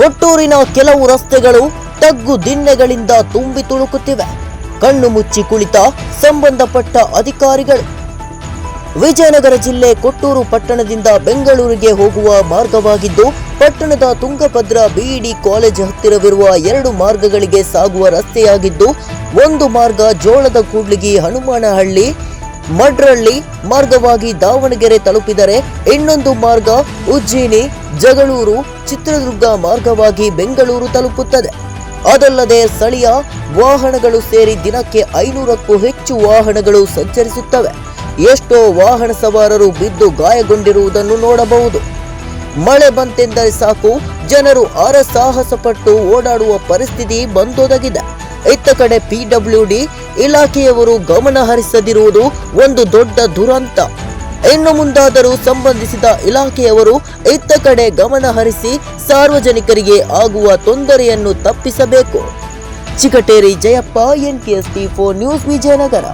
ಕೊಟ್ಟೂರಿನ ಕೆಲವು ರಸ್ತೆಗಳು ತಗ್ಗು ದಿಣ್ಣೆಗಳಿಂದ ತುಂಬಿ ತುಳುಕುತ್ತಿವೆ. ಕಣ್ಣು ಮುಚ್ಚಿ ಕುಳಿತ ಸಂಬಂಧಪಟ್ಟ ಅಧಿಕಾರಿಗಳು. ವಿಜಯನಗರ ಜಿಲ್ಲೆ ಕೊಟ್ಟೂರು ಪಟ್ಟಣದಿಂದ ಬೆಂಗಳೂರಿಗೆ ಹೋಗುವ ಮಾರ್ಗವಾಗಿದ್ದು, ಪಟ್ಟಣದ ತುಂಗಭದ್ರಾ ಬಿಇಡಿ ಕಾಲೇಜ್ ಹತ್ತಿರವಿರುವ 2 ಮಾರ್ಗಗಳಿಗೆ ಸಾಗುವ ರಸ್ತೆಯಾಗಿದ್ದು, ಒಂದು ಮಾರ್ಗ ಜೋಳದ ಕೂಡ್ಲಿಗಿ ಹನುಮಾನಹಳ್ಳಿ ಮಡ್ರಳ್ಳಿ ಮಾರ್ಗವಾಗಿ ದಾವಣಗೆರೆ ತಲುಪಿದರೆ, ಇನ್ನೊಂದು ಮಾರ್ಗ ಉಜ್ಜಿನಿ ಜಗಳೂರು ಚಿತ್ರದುರ್ಗ ಮಾರ್ಗವಾಗಿ ಬೆಂಗಳೂರು ತಲುಪುತ್ತದೆ. ಅದಲ್ಲದೆ ಸ್ಥಳೀಯ ವಾಹನಗಳು ಸೇರಿ ದಿನಕ್ಕೆ 500ಕ್ಕೂ ಹೆಚ್ಚು ವಾಹನಗಳು ಸಂಚರಿಸುತ್ತವೆ. ಎಷ್ಟೋ ವಾಹನ ಸವಾರರು ಬಿದ್ದು ಗಾಯಗೊಂಡಿರುವುದನ್ನು ನೋಡಬಹುದು. ಮಳೆ ಬಂತೆಂದರೆ ಸಾಕು, ಜನರು ಹರಸಾಹಸ ಪಟ್ಟು ಓಡಾಡುವ ಪರಿಸ್ಥಿತಿ ಬಂದೊದಗಿದೆ. ಇತ್ತ ಕಡೆ PWD ಇಲಾಖೆಯವರು ಗಮನ ಹರಿಸದಿರುವುದು ಒಂದು ದೊಡ್ಡ ದುರಂತ. ಇನ್ನು ಮುಂದಾದರೂ ಸಂಬಂಧಿಸಿದ ಇಲಾಖೆಯವರು ಇತ್ತ ಕಡೆ ಗಮನ ಹರಿಸಿ ಸಾರ್ವಜನಿಕರಿಗೆ ಆಗುವ ತೊಂದರೆಯನ್ನು ತಪ್ಪಿಸಬೇಕು. Chigateri Jayappa, NKST4 news, Vijayanagara.